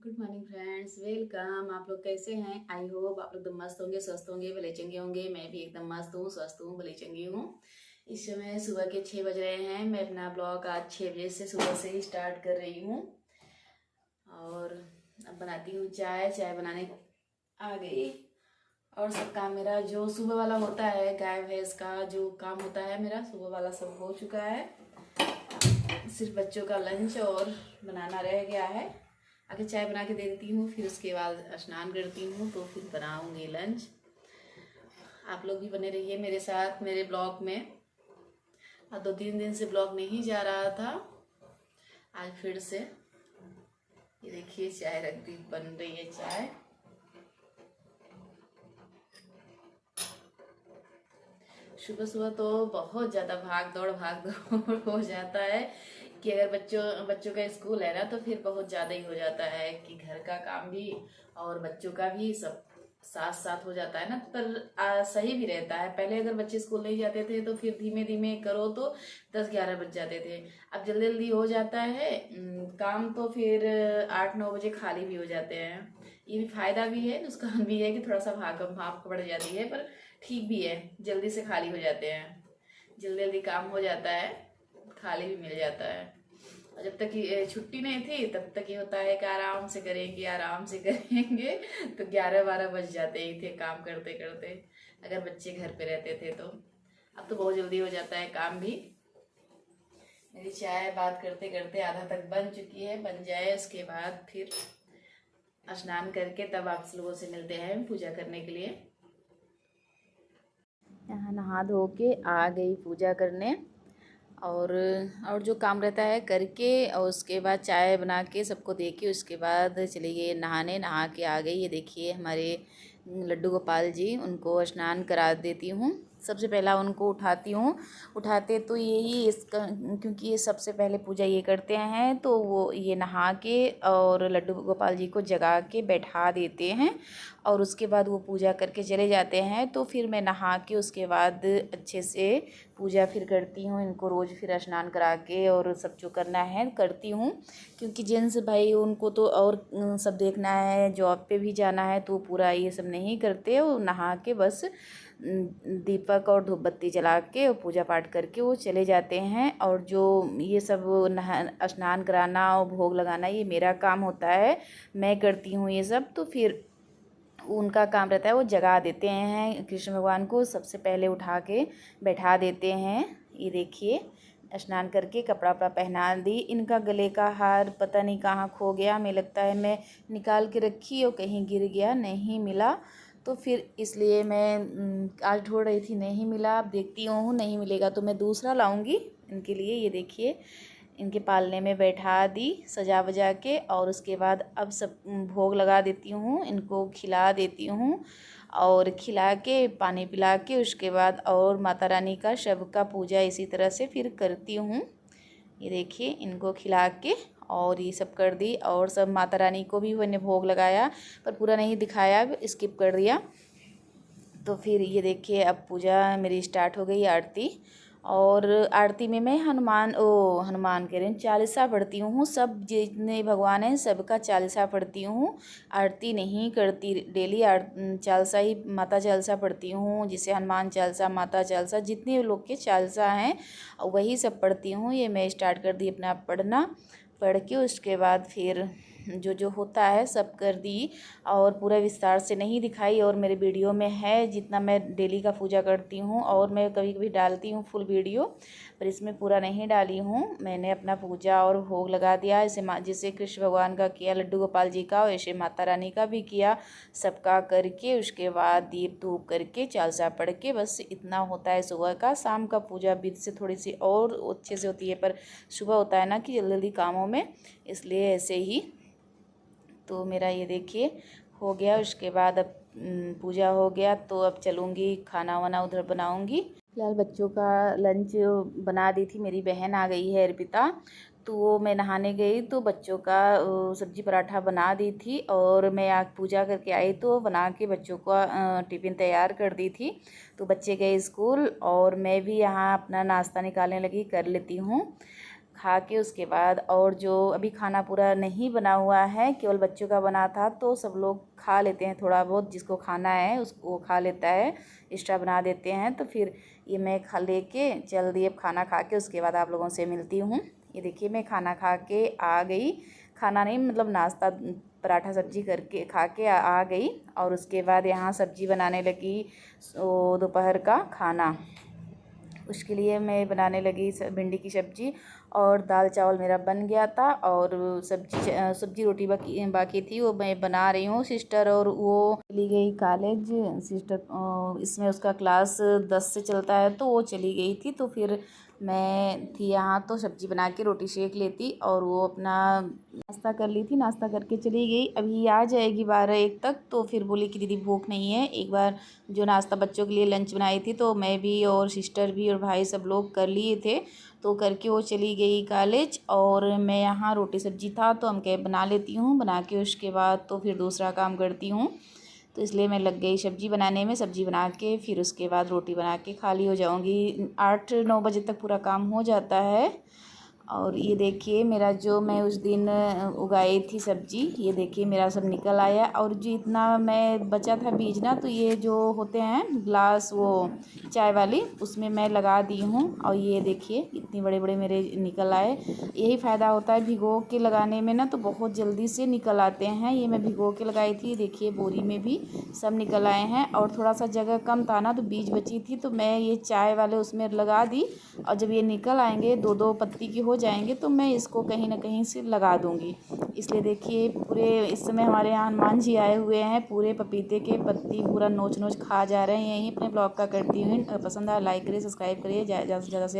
Good morning friends, welcome. आप लोग कैसे हैं? आई होप आप लोग एकदम मस्त होंगे, स्वस्थ होंगे, भले चंगे होंगे। मैं भी एकदम मस्त हूँ, स्वस्थ हूँ, भले चंगी हूँ। इस समय सुबह के 6 बज रहे हैं। मैं अपना ब्लॉग आज 6 बजे से सुबह से ही स्टार्ट कर रही हूँ और अब बनाती हूँ चाय। चाय बनाने आ गई और सब काम मेरा जो सुबह वाला होता है, गाय भैंस का जो काम होता है मेरा सुबह वाला सब हो चुका है। सिर्फ बच्चों का लंच और बनाना रह गया है। आगे चाय बना के दे देती हूँ, फिर उसके बाद स्नान करती हूँ तो फिर बनाऊँगी लंच। आप लोग भी बने रहिए मेरे साथ मेरे ब्लॉग में। अब 2-3 दिन से ब्लॉग नहीं जा रहा था, आज फिर से। ये देखिए चाय रख दी, बन रही है चाय। सुबह सुबह तो बहुत ज़्यादा भाग दौड़ हो जाता है कि अगर बच्चों का स्कूल है ना तो फिर बहुत ज़्यादा ही हो जाता है कि घर का काम भी और बच्चों का भी सब साथ साथ हो जाता है ना। पर सही भी रहता है। पहले अगर बच्चे स्कूल नहीं जाते थे तो फिर धीमे धीमे करो तो 10-11 बज जाते थे। अब जल्दी जल्दी हो जाता है काम, तो फिर 8-9 बजे खाली भी हो जाते हैं। ये भी फायदा भी है, नुकसान भी है कि थोड़ा सा भाग बढ़ जाती है, पर ठीक भी है, जल्दी से खाली हो जाते हैं। जल्दी जल्दी काम हो जाता है, खाली भी मिल जाता है। और जब तक छुट्टी नहीं थी तब तक ये होता है कि आराम से करेंगे आराम से करेंगे तो 11-12 बज जाते ही थे काम करते करते, अगर बच्चे घर पे रहते थे तो। अब तो बहुत जल्दी हो जाता है काम भी। मेरी चाय बात करते करते आधा तक बन चुकी है। बन जाए उसके बाद फिर स्नान करके तब आप लोगों से मिलते हैं पूजा करने के लिए। यहाँ नहा धो के आ गई पूजा करने और जो काम रहता है करके और उसके बाद चाय बना के सबको दे के उसके बाद चली गई नहाने। नहा के आ गई। ये देखिए हमारे लड्डू गोपाल जी, उनको स्नान करा देती हूँ। सबसे पहला उनको उठाती हूँ। उठाते तो यही इसका, क्योंकि ये सबसे पहले पूजा ये करते हैं तो वो ये नहा के और लड्डू गोपाल जी को जगा के बैठा देते हैं और उसके बाद वो पूजा करके चले जाते हैं। तो फिर मैं नहा के उसके बाद अच्छे से पूजा फिर करती हूँ। इनको रोज़ फिर स्नान करा के और सब जो करना है करती हूँ, क्योंकि जेंट्स भाई उनको तो और सब देखना है, जॉब पे भी जाना है, तो पूरा ये सब नहीं करते। वो नहा के बस दीपक और धूप बत्ती जला के और पूजा पाठ करके वो चले जाते हैं। और जो ये सब स्नान कराना और भोग लगाना ये मेरा काम होता है, मैं करती हूँ ये सब। तो फिर उनका काम रहता है, वो जगा देते हैं कृष्ण भगवान को, सबसे पहले उठा के बैठा देते हैं। ये देखिए स्नान करके कपड़ा वपड़ा पहना दी। इनका गले का हार पता नहीं कहाँ खो गया, हमें लगता है मैं निकाल के रखी और कहीं गिर गया, नहीं मिला। तो फिर इसलिए मैं आज ढूंढ रही थी, नहीं मिला। अब देखती हूँ नहीं मिलेगा तो मैं दूसरा लाऊंगी इनके लिए। ये देखिए इनके पालने में बैठा दी सजा वजा के और उसके बाद अब सब भोग लगा देती हूँ, इनको खिला देती हूँ और खिला के पानी पिला के उसके बाद और माता रानी का शब का पूजा इसी तरह से फिर करती हूँ। ये देखिए इनको खिला के और ये सब कर दी और सब माता रानी को भी मैंने भोग लगाया, पर पूरा नहीं दिखाया, स्किप कर दिया। तो फिर ये देखिए अब पूजा मेरी स्टार्ट हो गई, आरती। और आरती में मैं हनुमान कह रही हूँ, चालीसा पढ़ती हूँ। सब जितने भगवान हैं सबका चालीसा पढ़ती हूँ। आरती नहीं करती डेली, चालीसा ही, माता चालीसा पढ़ती हूँ, जिसे हनुमान चालीसा, माता चालीसा, जितने लोग के चालीसा हैं वही सब पढ़ती हूँ। ये मैं स्टार्ट कर दी अपना पढ़ना। पढ़ के उसके बाद फिर जो जो होता है सब कर दी और पूरा विस्तार से नहीं दिखाई। और मेरे वीडियो में है जितना मैं डेली का पूजा करती हूँ, और मैं कभी कभी डालती हूँ फुल वीडियो, पर इसमें पूरा नहीं डाली हूँ। मैंने अपना पूजा और भोग लगा दिया, जैसे कृष्ण भगवान का किया, लड्डू गोपाल जी का, वैसे माता रानी का भी किया, सबका करके उसके बाद दीप धूप करके चालीसा पढ़ के बस इतना होता है सुबह का। शाम का पूजा विधि से थोड़ी सी और अच्छे से होती है, पर सुबह होता है ना कि जल्दी जल्दी कामों में, इसलिए ऐसे ही। तो मेरा ये देखिए हो गया। उसके बाद अब पूजा हो गया तो अब चलूँगी खाना वाना उधर बनाऊँगी। फिलहाल बच्चों का लंच बना दी थी, मेरी बहन आ गई है अर्पिता, तो वो मैं नहाने गई तो बच्चों का सब्जी पराठा बना दी थी और मैं आग पूजा करके आई तो बना के बच्चों का टिफ़िन तैयार कर दी थी। तो बच्चे गए स्कूल और मैं भी यहाँ अपना नाश्ता निकालने लगी, कर लेती हूँ खा के उसके बाद, और जो अभी खाना पूरा नहीं बना हुआ है, केवल बच्चों का बना था, तो सब लोग खा लेते हैं थोड़ा बहुत, जिसको खाना है उसको खा लेता है, एक्स्ट्रा बना देते हैं। तो फिर ये मैं खा लेके चल दी, अब खाना खा के उसके बाद आप लोगों से मिलती हूँ। ये देखिए मैं खाना खा के आ गई, खाना नहीं मतलब नाश्ता पराठा सब्जी करके खा के आ गई, और उसके बाद यहाँ सब्जी बनाने लगी दोपहर का खाना। उसके लिए मैं बनाने लगी भिंडी की सब्ज़ी, और दाल चावल मेरा बन गया था, और सब्जी रोटी बाकी थी, वो मैं बना रही हूँ। सिस्टर और वो चली गई कॉलेज, सिस्टर इसमें उसका क्लास 10 से चलता है, तो वो चली गई थी, तो फिर मैं थी यहाँ, तो सब्ज़ी बना के रोटी सेक लेती, और वो अपना नाश्ता कर ली थी, नाश्ता करके चली गई। अभी आ जाएगी 12-1 तक, तो फिर बोली कि दीदी भूख नहीं है। एक बार जो नाश्ता बच्चों के लिए लंच बनाई थी, तो मैं भी और सिस्टर भी और भाई सब लोग कर लिए थे, तो करके वो चली गई कॉलेज, और मैं यहाँ रोटी सब्जी था तो हम कह बना लेती हूँ, बना के उसके बाद तो फिर दूसरा काम करती हूँ। तो इसलिए मैं लग गई सब्ज़ी बनाने में, सब्ज़ी बना के फिर उसके बाद रोटी बना के खाली हो जाऊँगी। 8-9 बजे तक पूरा काम हो जाता है। और ये देखिए मेरा जो मैं उस दिन उगाई थी सब्ज़ी, ये देखिए मेरा सब निकल आया, और जो इतना मैं बचा था बीज ना, तो ये जो होते हैं ग्लास वो चाय वाली, उसमें मैं लगा दी हूँ, और ये देखिए इतने बड़े बड़े मेरे निकल आए। यही फ़ायदा होता है भिगो के लगाने में ना, तो बहुत जल्दी से निकल आते हैं। ये मैं भिगो के लगाई थी, देखिए बोरी में भी सब निकल आए हैं, और थोड़ा सा जगह कम था ना, तो बीज बची थी, तो मैं ये चाय वाले उसमें लगा दी, और जब ये निकल आएंगे 2-2 पत्ती की हो जाएंगे, तो मैं इसको कहीं ना कहीं से लगा दूंगी। इसलिए देखिए पूरे इस समय हमारे यहाँ हनुमान जी आए हुए हैं, पूरे पपीते के पत्ती पूरा नोच नोच खा जा रहे हैं। यहीं अपने ब्लॉग का करती हूँ, पसंद आया लाइक करिए, सब्सक्राइब करिए, ज़्यादा से ज़्यादा से